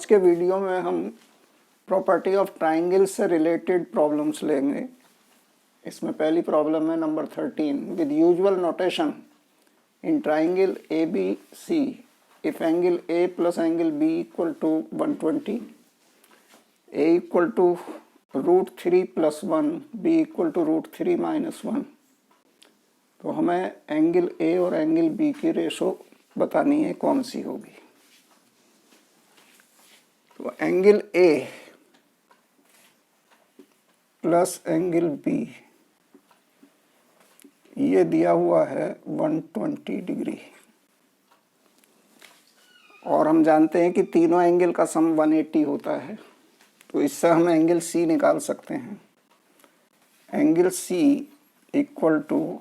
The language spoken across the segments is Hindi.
के वीडियो में हम प्रॉपर्टी ऑफ ट्राइंगल से रिलेटेड प्रॉब्लम्स लेंगे। इसमें पहली प्रॉब्लम है number 13। With usual notation in triangle A B C if angle A plus angle B equal to 120, A equal to √3 + 1, B equal to √3 - 1, तो हमें एंगल ए और एंगल बी की रेशो बतानी है कौन सी होगी। तो angle A plus angle B ये दिया हुआ है 120 डिग्री, और हम जानते हैं कि तीनों एंगल का सम 180 होता है। तो इससे हम एंगल सी निकाल सकते हैं। Angle C equal to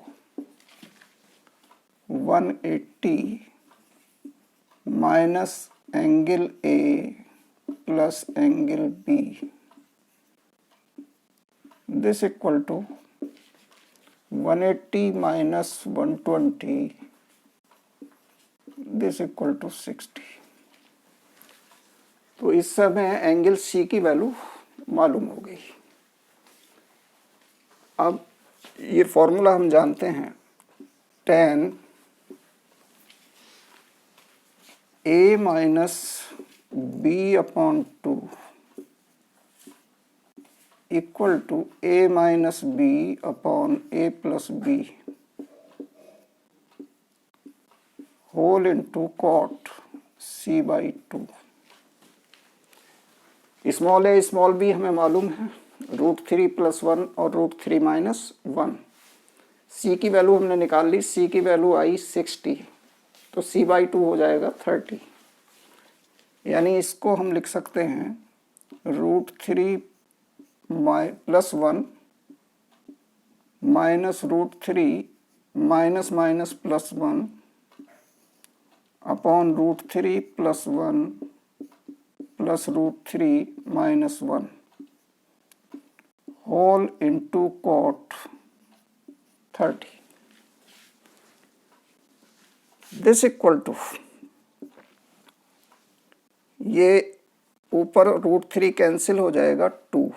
180 minus angle A plus angle B, this equal to 180 minus 120, this equal to 60। तो इस समय एंगल सी की वैल्यू मालूम हो गई। अब ये फॉर्मूला हम जानते हैं, tan a minus B upon 2 equal to a minus B upon a plus B whole into cot c by 2। Small a small b हमें मालूम है, √3 + 1 और √3 - 1। c की वैल्यू हमने निकाल ली, c की वैल्यू आई 60, तो c बाई 2 हो जाएगा 30। यानी इसको हम लिख सकते हैं √3 + 1 minus √3 minus minus plus 1 upon √3 + 1 plus √3 - 1 whole into cot 30, this equal to, ये ऊपर √3 कैंसिल हो जाएगा 2,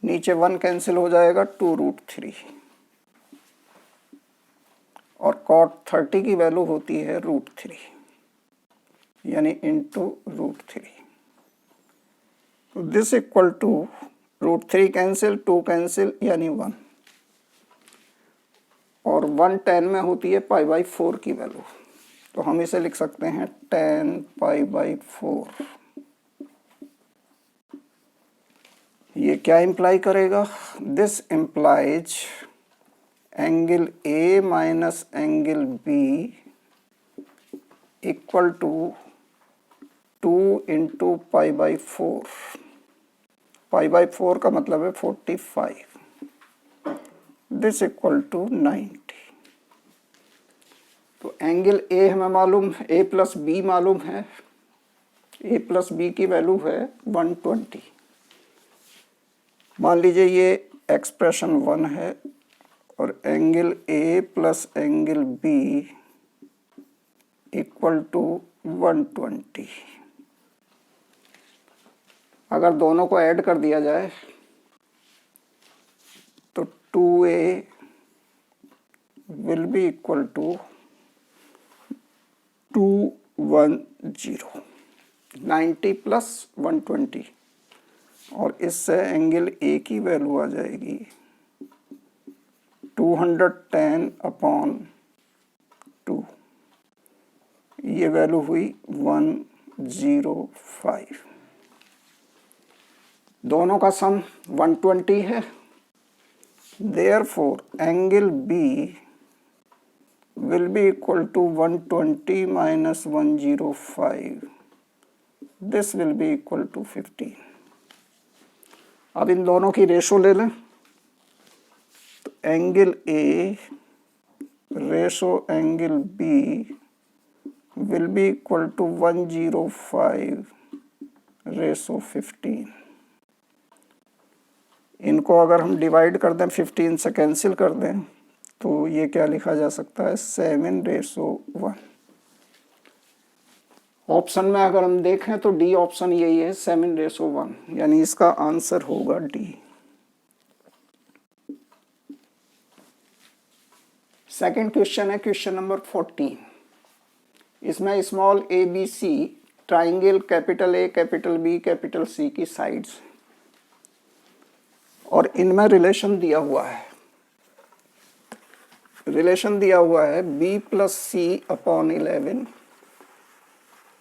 नीचे 1 कैंसिल हो जाएगा 2√3, और cot 30 की वैल्यू होती है √3, यानी इंटू √3। तो this equal to √3 cancel, 2 cancel, यानी 1, और 1 tan में होती है π/4 की वैल्यू। तो हम इसे लिख सकते हैं tan π/4। ये क्या इम्प्लाई करेगा? This implies angle A minus angle B equal to 2 into π/4। π/4 का मतलब है 45, दिस इक्वल टू 90। तो एंगल ए हमें मालूम है, ए प्लस बी मालूम है, ए प्लस बी की वैल्यू है 120। मान लीजिए ये एक्सप्रेशन 1 है, और angle A plus angle B equal to 120। अगर दोनों को ऐड कर दिया जाए तो 2a will be equal to 210, 90 + 120, और इससे एंगल ए की वैल्यू आ जाएगी 210 अपॉन 2, ये वैल्यू हुई 105। दोनों का सम 120 है, therefore angle B will be equal to 120 minus 105, this will be equal to 15। अब इन दोनों की रेशो ले लें, तो angle A ratio angle B will be equal to 105 ratio 15। इनको अगर हम डिवाइड कर दें, 15 से कैंसिल कर दें, तो ये क्या लिखा जा सकता है 7/1 ऑप्शन में अगर हम देखें तो डी ऑप्शन यही है 7:1, यानी इसका आंसर होगा डी। सेकंड क्वेश्चन है क्वेश्चन नंबर 14। इसमें small A B C triangle capital A capital B capital C की साइड्स और इनमें रिलेशन दिया हुआ है। रिलेशन दिया हुआ है b plus C upon 11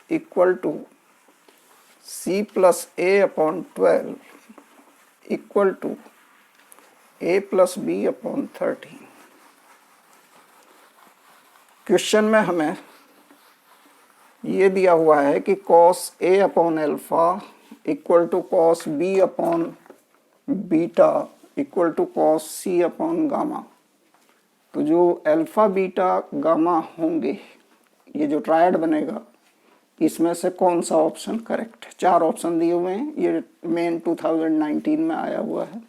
equal to c plus a upon 12 equal to a plus b upon 13। Question में हमें ये दिया हुआ है कि cos a upon alpha equal to cos b upon beta equal to cos c upon gamma. तो जो अल्फा बीटा गामा होंगे, ये जो ट्रायड बनेगा, इसमें से कौन सा ऑप्शन करेक्ट है? 4 ऑप्शन दिए हुए हैं, ये मेन 2019 में आया हुआ है।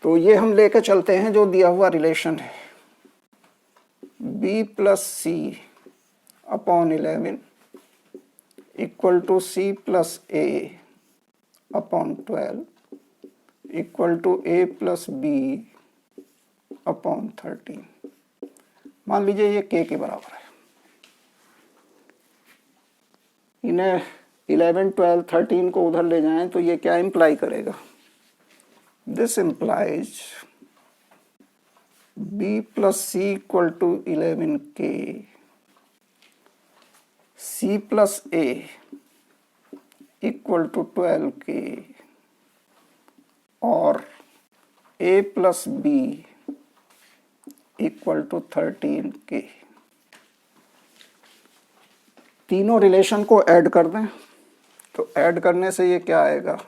तो ये हम लेके चलते हैं जो दिया हुआ रिलेशन है b plus C upon 11 equal to c plus a upon 12 equal to a plus b upon 13। मान लीजिए ये k के बराबर है। इन्हें 11, 12, 13 को उधर ले जाएं तो ये क्या इंप्लाई करेगा? This implies b plus C equal to 11k, c plus a equal to 12k और a plus b equal to 13k। तीनों रिलेशन को ऐड कर दें तो ऐड करने से ये क्या आएगा?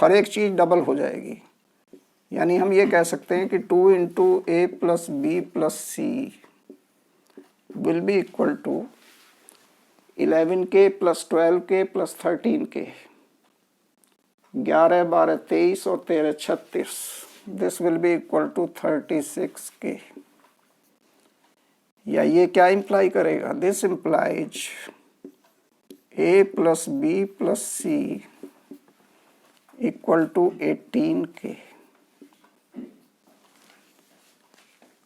हर एक चीज डबल हो जाएगी। यानी हम ये कह सकते हैं कि 2 into A plus B plus C will be equal to 11k plus 12k plus 13k। 11, 12, 23 और 13, 36। This will be equal to 36k। या ये क्या इंप्लाई करेगा? This implies a plus B plus C equal to 18k।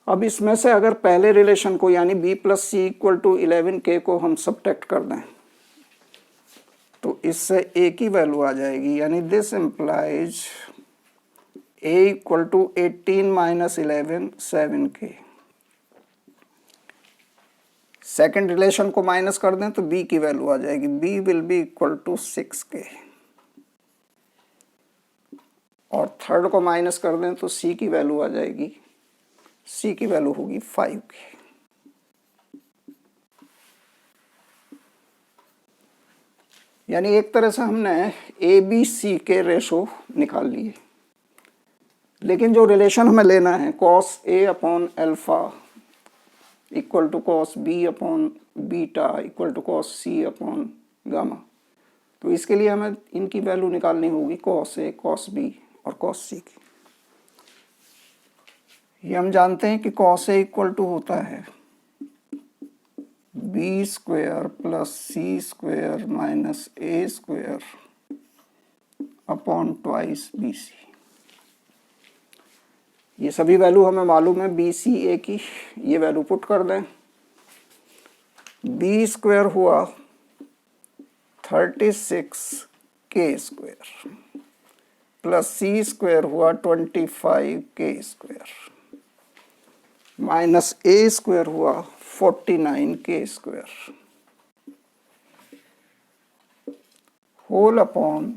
अब इसमें से अगर पहले रिलेशन को यानी b plus C equal to 11k को हम सब्ट्रैक्ट कर दें तो इससे a की वैल्यू आ जाएगी। यानी this implies a equal to 18 minus 11 7k। Second relation को माइनस कर दें तो b की वैल्यू आ जाएगी। b will be equal to 6k और थर्ड को माइनस कर दें तो c की वैल्यू आ जाएगी। c की वैल्यू होगी 5k। यानी एक तरह से हमने a b c के रेशो निकाल लिए। लेकिन जो रिलेशन हमें लेना है cos a upon alpha equal to cos b upon beta equal to cos c upon gamma, तो इसके लिए हमें इनकी वैल्यू निकालनी होगी cos a, cos b और cos c की। ये हम जानते हैं कि cos a इक्वल टू होता है b square plus c square minus a square upon twice bc। ये सभी वैल्यू हमें मालूम है बी सी ए की। ये वैल्यू पुट कर दें। बी स्क्वायर हुआ 36k square plus C square हुआ 25k स्क्वायर माइनस ए स्क्वायर हुआ 49k square whole upon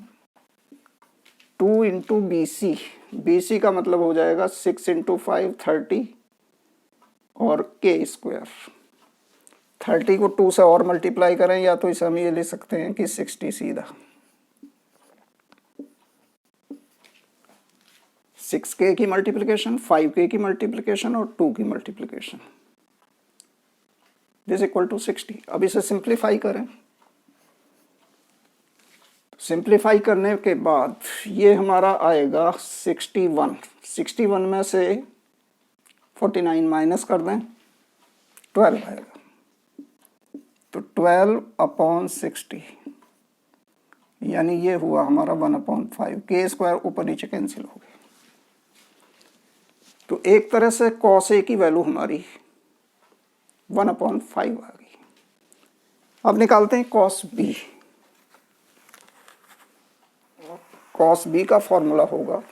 2 into B C. B C का मतलब हो जाएगा 6 इंटू 5 30 और k स्क्वायर। 30 को 2 से और मल्टीप्लाई करें या तो इसे हम ये ले सकते हैं कि 60 सीधा। 6k की मल्टीप्लिकेशन, 5k की मल्टीप्लिकेशन और 2 की मल्टीप्लिकेशन, दिस इक्वल टू 60। अब इसे सिंप्लीफाई करें। सिंप्लीफाई करने के बाद ये हमारा आएगा 61। 61 में से 49 माइनस कर दें 12 आएगा। तो 12/60 यानी ये हुआ हमारा 1/5। के स्क्वायर ऊपर नीचे कैंसिल हो गए। तो एक तरह से कॉस ए की वैल्यू हमारी 1/5 आ गई। अब निकालते हैं कॉस बी। कॉस बी का फॉर्मूला होगा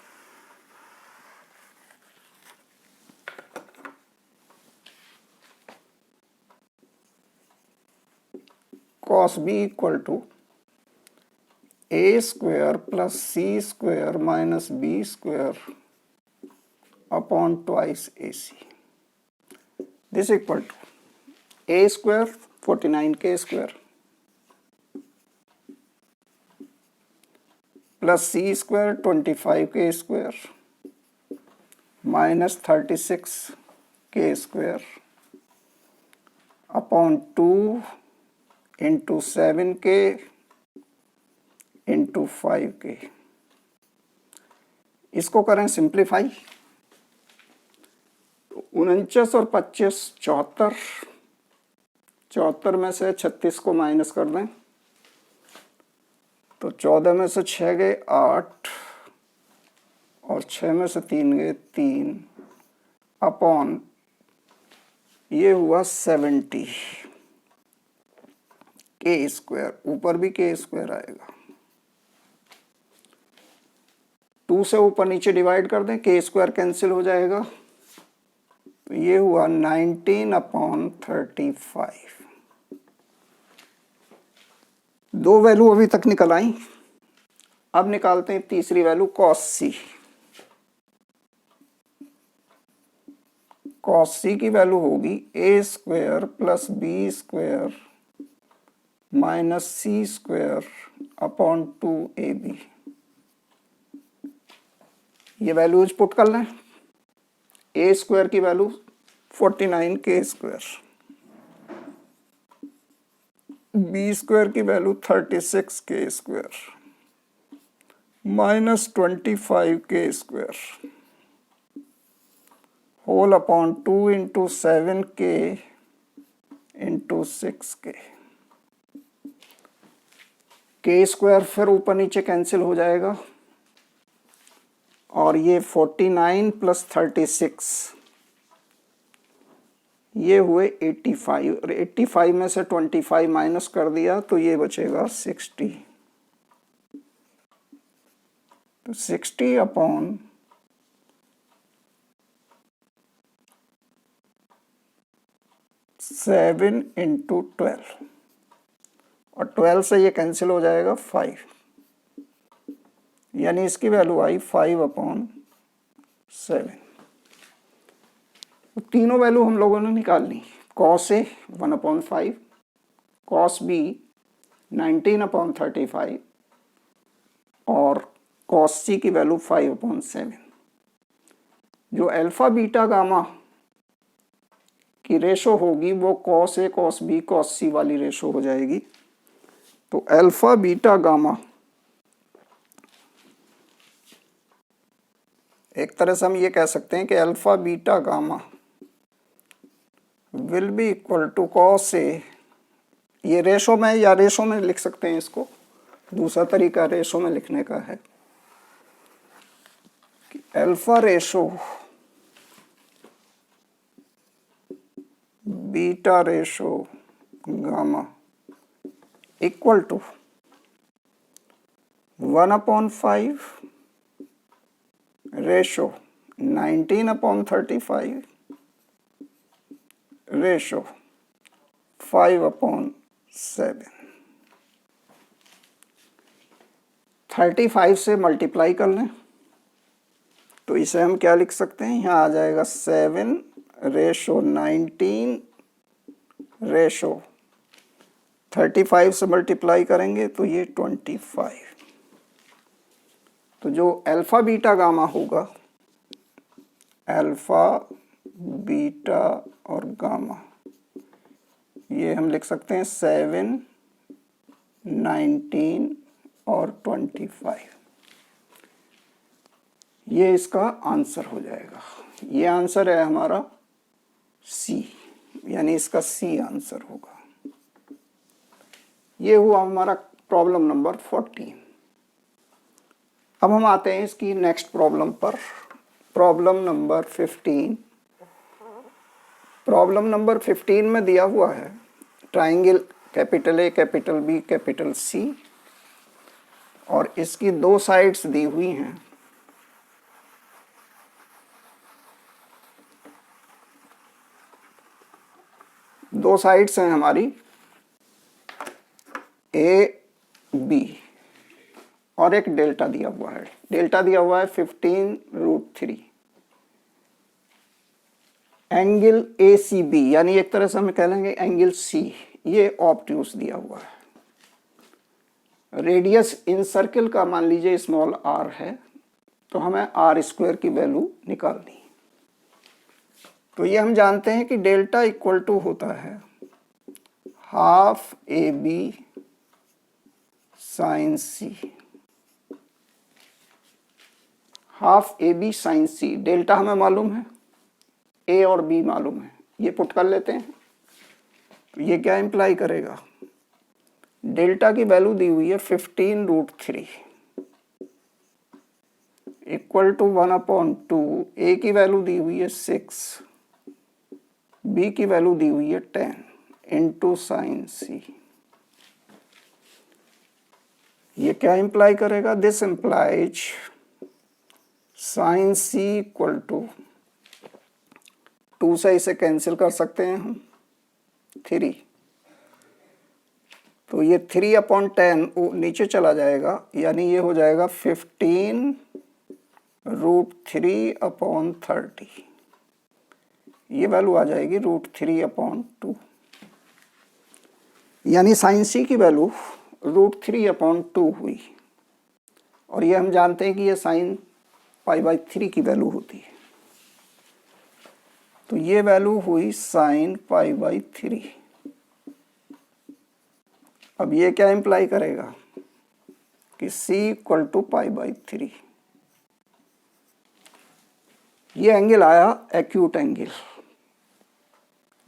cos B equal to A square plus C square minus B square upon twice A C. This equal to A square 49 K square plus C square 25 के स्क्वायर माइनस 36 के स्क्वायर अपॉन 2 इंटू 7 के इंटू 5 के। इसको करें सिंप्लीफाई। 49 और 25 74। 74 में से 36 को माइनस कर दें तो 14 में से 6 गए 8 और 6 में से 3 गए 3 अपॉन ये हुआ 70 के स्क्वायर। ऊपर भी के स्क्वायर आएगा। 2 से ऊपर नीचे डिवाइड कर दें, के स्क्वायर कैंसिल हो जाएगा। तो ये हुआ 19/35। दो वैल्यू अभी तक निकल आई। अब निकालते हैं तीसरी value cos C. Cos C की वैल्यू होगी A square plus B square minus C square upon 2ab। ये वैल्यूज पुट कर लें। ए स्क्वायर की value 49 K square, B square की वैल्यू 36 के स्क्वायर माइनस 25 के स्क्वायर होल अपॉन 2 इंटू 7 के इंटू 6 के स्क्वायर फिर ऊपर नीचे कैंसिल हो जाएगा और ये 49 प्लस 36 ये हुए 85 और 85 में से 25 माइनस कर दिया तो ये बचेगा 60। तो 60 अपॉन 7 इंटू 12 और 12 से ये कैंसिल हो जाएगा 5 यानी इसकी वैल्यू आई 5/7। तो तीनों वैल्यू हम लोगों ने निकाल ली। कॉस ए 1/5, कॉस बी 19/35 और कॉस सी की वैल्यू 5/7। जो अल्फा बीटा गामा की रेशो होगी वो cos A cos B cos सी वाली रेशो हो जाएगी। तो अल्फा बीटा गामा एक तरह से हम ये कह सकते हैं कि alpha beta gamma will be equal to cos A. ये रेशो में या रेशो में लिख सकते हैं इसको। दूसरा तरीका रेशो में लिखने का है कि alpha ratio beta ratio gamma equal to 1/5 ratio 19/35 ratio 5/7। 35 से मल्टीप्लाई कर लें तो इसे हम क्या लिख सकते हैं, यहाँ आ जाएगा 7 रेशो 19 रेशो 35 से मल्टीप्लाई करेंगे तो ये 25। तो जो अल्फा बीटा गामा होगा, अल्फा बीटा और गामा, ये हम लिख सकते हैं 7 19 और 25। ये इसका आंसर हो जाएगा। ये आंसर है हमारा सी, यानी इसका सी आंसर होगा। ये हुआ हमारा प्रॉब्लम नंबर 14। अब हम आते हैं इसकी नेक्स्ट प्रॉब्लम पर, प्रॉब्लम नंबर 15। प्रॉब्लम नंबर 15 में दिया हुआ है triangle capital A, capital B, capital C, और इसकी दो साइड्स दी हुई हैं। दो साइड्स हैं हमारी ए बी, और एक डेल्टा दिया हुआ है। डेल्टा दिया हुआ है 15√3। एंगल ए सी बी, यानी एक तरह से हम कह लेंगे एंगल सी, ये ऑब्ट्यूस दिया हुआ है। रेडियस इन सर्किल का मान लीजिए स्मॉल आर है, तो हमें आर स्क्वायर की वैल्यू निकालनी। तो ये हम जानते हैं कि डेल्टा इक्वल टू होता है half A B sine C. Half A B sine C, delta हमें मालूम है, ए और बी मालूम है, ये पुट कर लेते हैं। तो ये क्या इंप्लाई करेगा, डेल्टा की वैल्यू दी हुई है 15√3 इक्वल टू 1/2। ए की वैल्यू दी हुई है 6, बी की वैल्यू दी हुई है 10 इंटू साइन सी। ये क्या इंप्लाई करेगा, this implies sine C equal to 2 से इसे कैंसिल कर सकते हैं हम 3, तो ये 3/10 नीचे चला जाएगा, यानी ये हो जाएगा 15√3/30। ये वैल्यू आ जाएगी √3/2, यानी साइन सी की वैल्यू √3/2 हुई। और ये हम जानते हैं कि ये साइन π/3 की वैल्यू होती है, तो ये वैल्यू हुई साइन π/3। अब ये क्या इंप्लाई करेगा कि c इक्वल टू π/3। ये एंगल आया एक्यूट एंगल,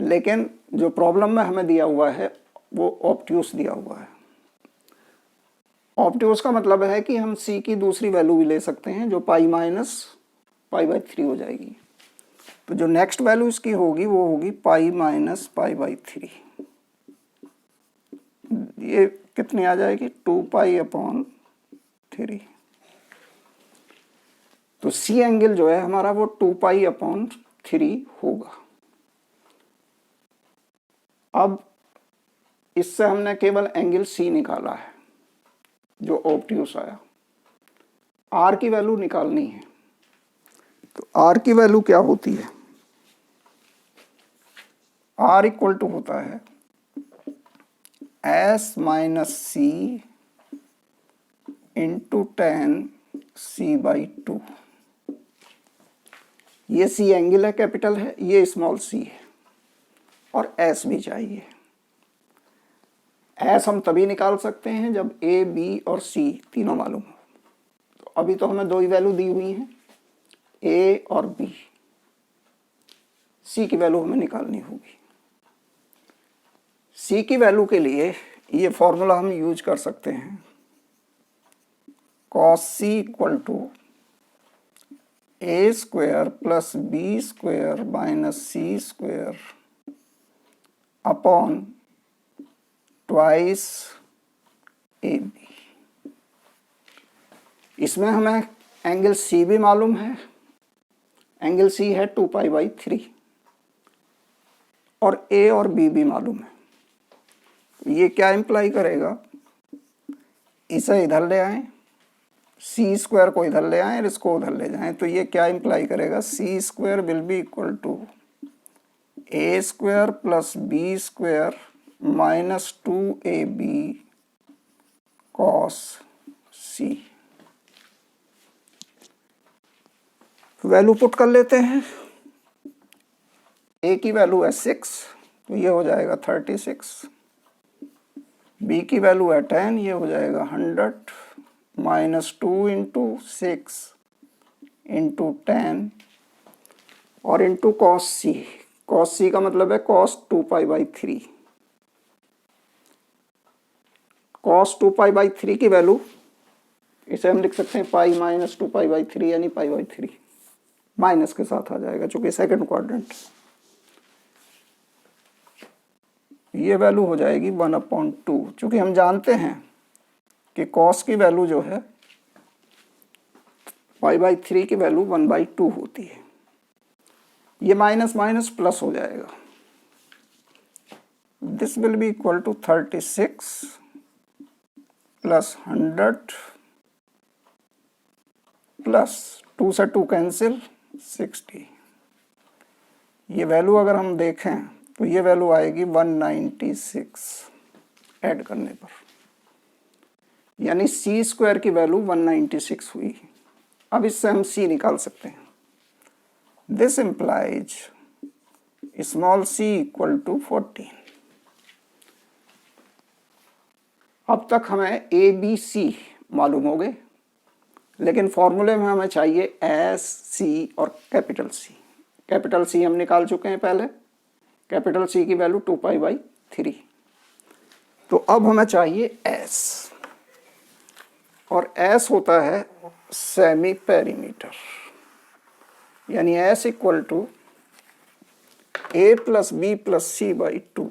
लेकिन जो प्रॉब्लम में हमें दिया हुआ है वो ऑब्ट्यूस दिया हुआ है। ऑब्ट्यूस का मतलब है कि हम c की दूसरी वैल्यू भी ले सकते हैं, जो π-π/3 हो जाएगी। तो जो नेक्स्ट वैल्यू इसकी होगी वो होगी π-π/3। ये कितनी आ जाएगी, 2π/3। तो c एंगल जो है हमारा वो 2π/3 होगा। अब इससे हमने केवल एंगल c निकाला है जो ऑब्ट्यूस आया, r की वैल्यू निकालनी है। तो r की वैल्यू क्या होती है, r इक्वल टू होता है s-c इंटू 10c/2। ये c एंगल है, कैपिटल है, ये स्मॉल c है, और s भी चाहिए। s हम तभी निकाल सकते हैं जब a, b और c तीनों मालूम हो। तो अभी तो हमें दो ही वैल्यू दी हुई हैं, a और b। c की वैल्यू हमें निकालनी होगी। c की वैल्यू के लिए ये फॉर्मूला हम यूज कर सकते हैं, cos c equal to a square plus b square minus c square upon twice A B. इसमें हमें एंगल c भी मालूम है, एंगल c है 2π/3, और a और b भी मालूम है। ये क्या इंप्लाई करेगा, इसे इधर ले आए, c स्क्वायर को इधर ले आए और इसको उधर ले जाएं, तो ये क्या इंप्लाई करेगा, c स्क्वायर will be equal to a square plus b square minus 2ab cos c। Value put कर लेते हैं। a की वैल्यू है 6, तो ये हो जाएगा 36। b की वैल्यू है 10, ये हो जाएगा 100 माइनस 2 इंटू 6 इंटू 10 और into cos c। cos c का मतलब है cos 2π/3। cos 2π/3 की वैल्यू, इसे हम लिख सकते हैं पाई माइनस 2π/3 यानी π/3 माइनस के साथ आ जाएगा चूंकि सेकंड क्वाड्रेंट। ये वैल्यू हो जाएगी 1/2, चूंकि हम जानते हैं कि cos की वैल्यू जो है π/3 की वैल्यू 1/2 होती है। ये माइनस माइनस प्लस हो जाएगा। This will be equal to 36 plus 100 plus 2 से 2 कैंसिल 60। ये वैल्यू अगर हम देखें तो ये वैल्यू आएगी 196 ऐड करने पर, यानी सी स्क्वायर की वैल्यू 196 हुई। अब इससे हम सी निकाल सकते हैं। This implies small C equal to 14। अब तक हमें ए बी सी मालूम हो गए, लेकिन फॉर्मूले में हमें चाहिए एस, सी और कैपिटल सी। कैपिटल सी हम निकाल चुके हैं पहले, कैपिटल सी की वैल्यू 2π/3। तो अब हमें चाहिए एस, और एस होता है सेमी पेरीमीटर, यानी S equal to A plus B plus C by 2।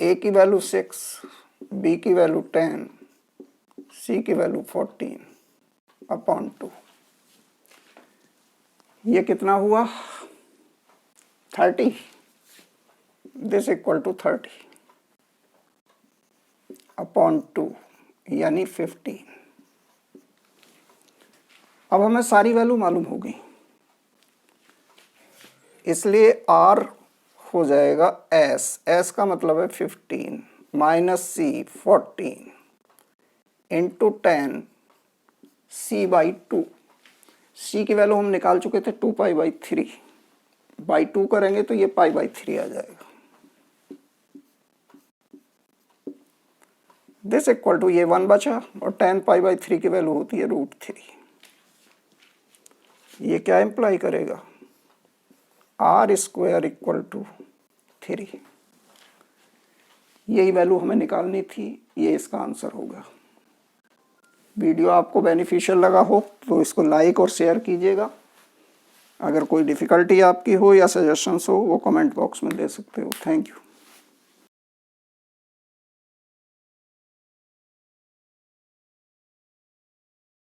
A की वैल्यू 6, बी की वैल्यू 10, सी की वैल्यू 14/2। ये कितना हुआ 30। दिस इक्वल टू 30/2 यानी 15। अब हमें सारी वैल्यू मालूम हो गई, इसलिए आर हो जाएगा एस, एस का मतलब है 15 माइनस सी 14 इंटू 10 c/2। सी की वैल्यू हम निकाल चुके थे 2π/3, बाई 2 करेंगे तो ये π/3 आ जाएगा। दिस इक्वल टू ये 1 बचा, और 10 π/3 की वैल्यू होती है √3। ये क्या इंप्लाई करेगा, आर स्क्वायर इक्वल टू 3। यही वैल्यू हमें निकालनी थी, ये इसका आंसर होगा। वीडियो आपको बेनिफिशियल लगा हो तो इसको लाइक और शेयर कीजिएगा। अगर कोई डिफ़िकल्टी आपकी हो या सजेशंस हो वो कमेंट बॉक्स में दे सकते हो। Thank you.